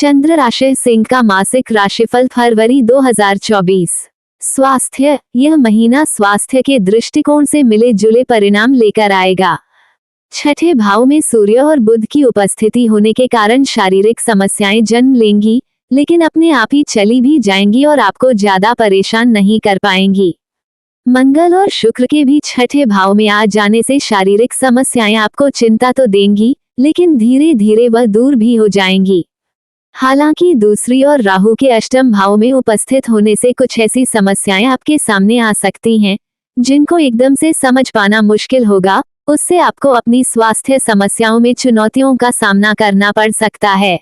चंद्र राशि सिंह का मासिक राशिफल फरवरी 2024। स्वास्थ्य, यह महीना स्वास्थ्य के दृष्टिकोण से मिले जुले परिणाम लेकर आएगा। छठे भाव में सूर्य और बुध की उपस्थिति होने के कारण शारीरिक समस्याएं जन्म लेंगी, लेकिन अपने आप ही चली भी जाएंगी और आपको ज्यादा परेशान नहीं कर पाएंगी। मंगल और शुक्र के भी छठे भाव में आ जाने से शारीरिक समस्याएं आपको चिंता तो देंगी, लेकिन धीरे धीरे वह दूर भी हो जाएंगी। हालांकि दूसरी और राहु के अष्टम भाव में उपस्थित होने से कुछ ऐसी समस्याएं आपके सामने आ सकती हैं, जिनको एकदम से समझ पाना मुश्किल होगा। उससे आपको अपनी स्वास्थ्य समस्याओं में चुनौतियों का सामना करना पड़ सकता है।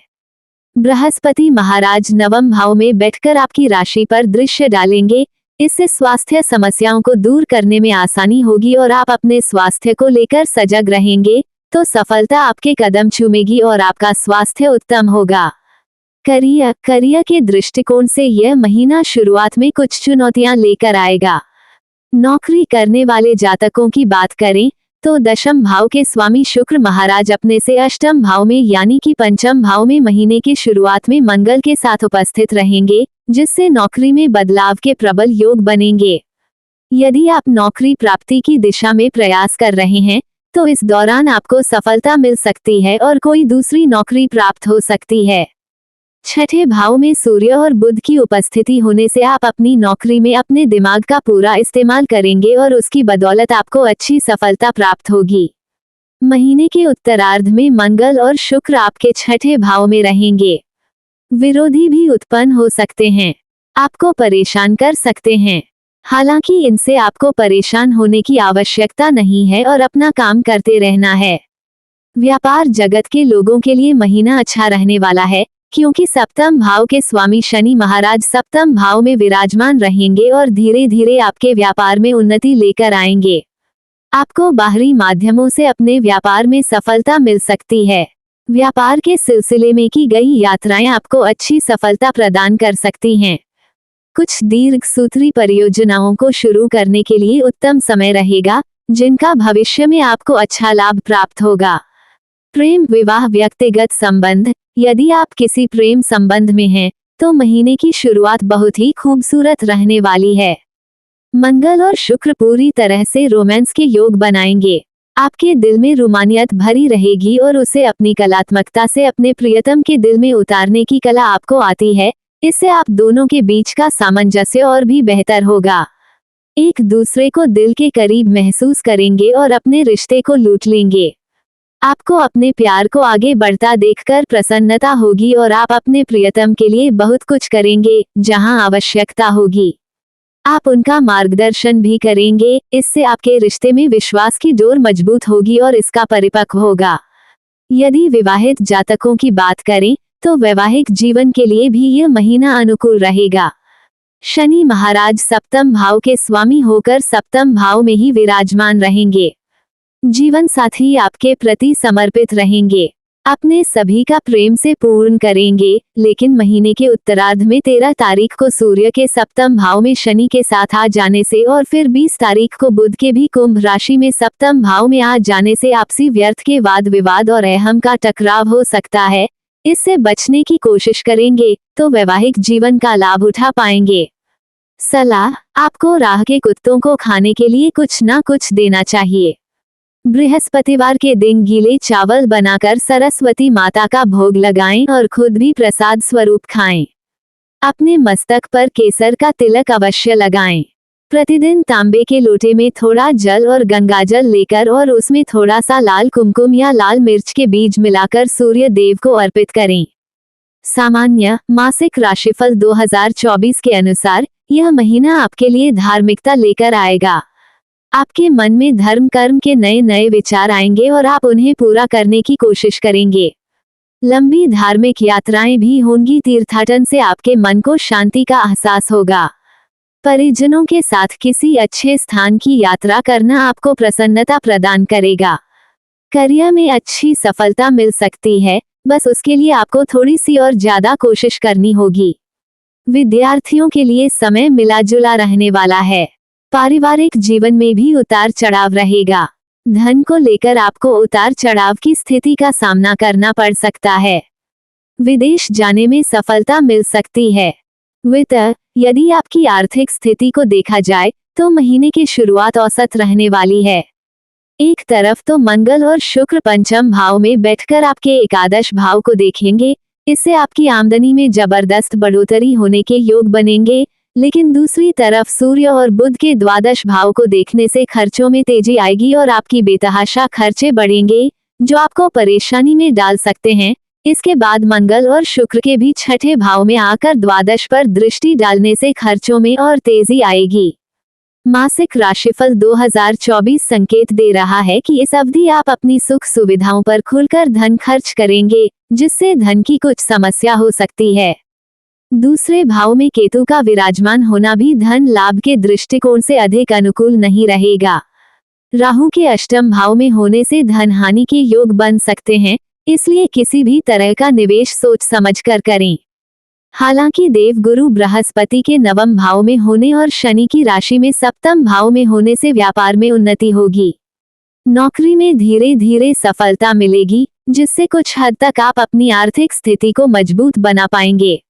बृहस्पति महाराज नवम भाव में बैठकर आपकी राशि पर दृश्य डालेंगे। इससे स्वास्थ्य समस्याओं को दूर करने में आसानी होगी और आप अपने स्वास्थ्य को लेकर सजग रहेंगे तो सफलता आपके कदम चूमेगी और आपका स्वास्थ्य उत्तम होगा। करियर के दृष्टिकोण से यह महीना शुरुआत में कुछ चुनौतियां लेकर आएगा। नौकरी करने वाले जातकों की बात करें तो दशम भाव के स्वामी शुक्र महाराज अपने से अष्टम भाव में यानी कि पंचम भाव में महीने की शुरुआत में मंगल के साथ उपस्थित रहेंगे, जिससे नौकरी में बदलाव के प्रबल योग बनेंगे। यदि आप नौकरी प्राप्ति की दिशा में प्रयास कर रहे हैं तो इस दौरान आपको सफलता मिल सकती है और कोई दूसरी नौकरी प्राप्त हो सकती है। छठे भाव में सूर्य और बुध की उपस्थिति होने से आप अपनी नौकरी में अपने दिमाग का पूरा इस्तेमाल करेंगे और उसकी बदौलत आपको अच्छी सफलता प्राप्त होगी। महीने के उत्तरार्ध में मंगल और शुक्र आपके छठे भाव में रहेंगे। विरोधी भी उत्पन्न हो सकते हैं, आपको परेशान कर सकते हैं। हालांकि इनसे आपको परेशान होने की आवश्यकता नहीं है और अपना काम करते रहना है। व्यापार जगत के लोगों के लिए महीना अच्छा रहने वाला है, क्योंकि सप्तम भाव के स्वामी शनि महाराज सप्तम भाव में विराजमान रहेंगे और धीरे धीरे आपके व्यापार में उन्नति लेकर आएंगे। आपको बाहरी माध्यमों से अपने व्यापार में सफलता मिल सकती है। व्यापार के सिलसिले में की गई यात्राएं आपको अच्छी सफलता प्रदान कर सकती हैं। कुछ दीर्घसूत्री परियोजनाओं को शुरू करने के लिए उत्तम समय रहेगा, जिनका भविष्य में आपको अच्छा लाभ प्राप्त होगा। प्रेम, विवाह, व्यक्तिगत संबंध, यदि आप किसी प्रेम संबंध में हैं तो महीने की शुरुआत बहुत ही खूबसूरत रहने वाली है। मंगल और शुक्र पूरी तरह से रोमांस के योग बनाएंगे। आपके दिल में रोमानियत भरी रहेगी और उसे अपनी कलात्मकता से अपने प्रियतम के दिल में उतारने की कला आपको आती है। इससे आप दोनों के बीच का सामंजस्य और भी बेहतर होगा। एक दूसरे को दिल के करीब महसूस करेंगे और अपने रिश्ते को लूट लेंगे। आपको अपने प्यार को आगे बढ़ता देखकर प्रसन्नता होगी और आप अपने प्रियतम के लिए बहुत कुछ करेंगे जहां आवश्यकता होगी। आप उनका मार्गदर्शन भी करेंगे। इससे आपके रिश्ते में विश्वास की डोर मजबूत होगी और इसका परिपक्व होगा। यदि विवाहित जातकों की बात करें तो वैवाहिक जीवन के लिए भी यह महीना अनुकूल रहेगा। शनि महाराज सप्तम भाव के स्वामी होकर सप्तम भाव में ही विराजमान रहेंगे। जीवन साथी आपके प्रति समर्पित रहेंगे, अपने सभी का प्रेम से पूर्ण करेंगे। लेकिन महीने के उत्तरार्ध में 13 तारीख को सूर्य के सप्तम भाव में शनि के साथ आ जाने से और फिर 20 तारीख को बुध के भी कुंभ राशि में सप्तम भाव में आ जाने से आपसी व्यर्थ के वाद विवाद और अहम का टकराव हो सकता है। इससे बचने की कोशिश करेंगे तो वैवाहिक जीवन का लाभ उठा पाएंगे। सलाह, आपको राह के कुत्तों को खाने के लिए कुछ ना कुछ देना चाहिए। बृहस्पतिवार के दिन गीले चावल बनाकर सरस्वती माता का भोग लगाएं और खुद भी प्रसाद स्वरूप खाएं। अपने मस्तक पर केसर का तिलक अवश्य लगाएं। प्रतिदिन तांबे के लोटे में थोड़ा जल और गंगाजल लेकर और उसमें थोड़ा सा लाल कुमकुम या लाल मिर्च के बीज मिलाकर सूर्य देव को अर्पित करें। सामान्य मासिक राशिफल 2024 के अनुसार यह महीना आपके लिए धार्मिकता लेकर आएगा। आपके मन में धर्म कर्म के नए नए विचार आएंगे और आप उन्हें पूरा करने की कोशिश करेंगे। लंबी धार्मिक यात्राएं भी होंगी। तीर्थाटन से आपके मन को शांति का एहसास होगा। परिजनों के साथ किसी अच्छे स्थान की यात्रा करना आपको प्रसन्नता प्रदान करेगा। करियर में अच्छी सफलता मिल सकती है, बस उसके लिए आपको थोड़ी सी और ज्यादा कोशिश करनी होगी। विद्यार्थियों के लिए समय मिला जुला रहने वाला है। पारिवारिक जीवन में भी उतार चढ़ाव रहेगा। धन को लेकर आपको उतार चढ़ाव की स्थिति का सामना करना पड़ सकता है। विदेश जाने में सफलता मिल सकती है। वित्त, यदि आपकी आर्थिक स्थिति को देखा जाए तो महीने की शुरुआत औसत रहने वाली है। एक तरफ तो मंगल और शुक्र पंचम भाव में बैठकर आपके एकादश भाव को देखेंगे, इससे आपकी आमदनी में जबरदस्त बढ़ोतरी होने के योग बनेंगे, लेकिन दूसरी तरफ सूर्य और बुध के द्वादश भाव को देखने से खर्चों में तेजी आएगी और आपकी बेतहाशा खर्चे बढ़ेंगे, जो आपको परेशानी में डाल सकते हैं। इसके बाद मंगल और शुक्र के भी छठे भाव में आकर द्वादश पर दृष्टि डालने से खर्चों में और तेजी आएगी। मासिक राशिफल 2024 संकेत दे रहा है कि इस अवधि आप अपनी सुख सुविधाओं पर खुलकर धन खर्च करेंगे, जिससे धन की कुछ समस्या हो सकती है। दूसरे भाव में केतु का विराजमान होना भी धन लाभ के दृष्टिकोण से अधिक अनुकूल नहीं रहेगा। राहु के अष्टम भाव में होने से धन हानि के योग बन सकते हैं, इसलिए किसी भी तरह का निवेश सोच समझकर करें। हालांकि देवगुरु बृहस्पति के नवम भाव में होने और शनि की राशि में सप्तम भाव में होने से व्यापार में उन्नति होगी। नौकरी में धीरे धीरे सफलता मिलेगी, जिससे कुछ हद तक आप अपनी आर्थिक स्थिति को मजबूत बना पाएंगे।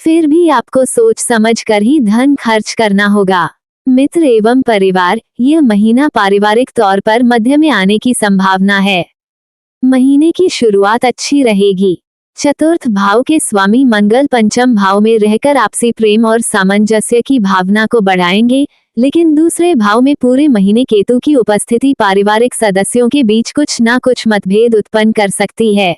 फिर भी आपको सोच समझ कर ही धन खर्च करना होगा। मित्र एवं परिवार, यह महीना पारिवारिक तौर पर मध्य में आने की संभावना है। महीने की शुरुआत अच्छी रहेगी। चतुर्थ भाव के स्वामी मंगल पंचम भाव में रहकर आपसी प्रेम और सामंजस्य की भावना को बढ़ाएंगे, लेकिन दूसरे भाव में पूरे महीने केतु की उपस्थिति पारिवारिक सदस्यों के बीच कुछ न कुछ मतभेद उत्पन्न कर सकती है।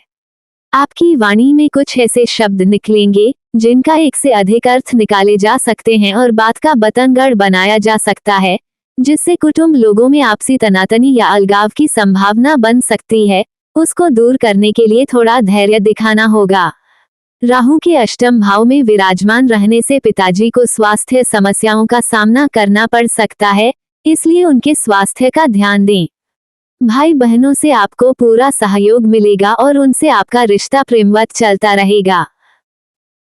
आपकी वाणी में कुछ ऐसे शब्द निकलेंगे जिनका एक से अधिक अर्थ निकाले जा सकते हैं और बात का बतंगड़ बनाया जा सकता है, जिससे कुटुंब लोगों में आपसी तनातनी या अलगाव की संभावना बन सकती है। उसको दूर करने के लिए थोड़ा धैर्य दिखाना होगा। राहु के अष्टम भाव में विराजमान रहने से पिताजी को स्वास्थ्य समस्याओं का सामना करना पड़ सकता है, इसलिए उनके स्वास्थ्य का ध्यान दें। भाई बहनों से आपको पूरा सहयोग मिलेगा और उनसे आपका रिश्ता प्रेमवत चलता रहेगा।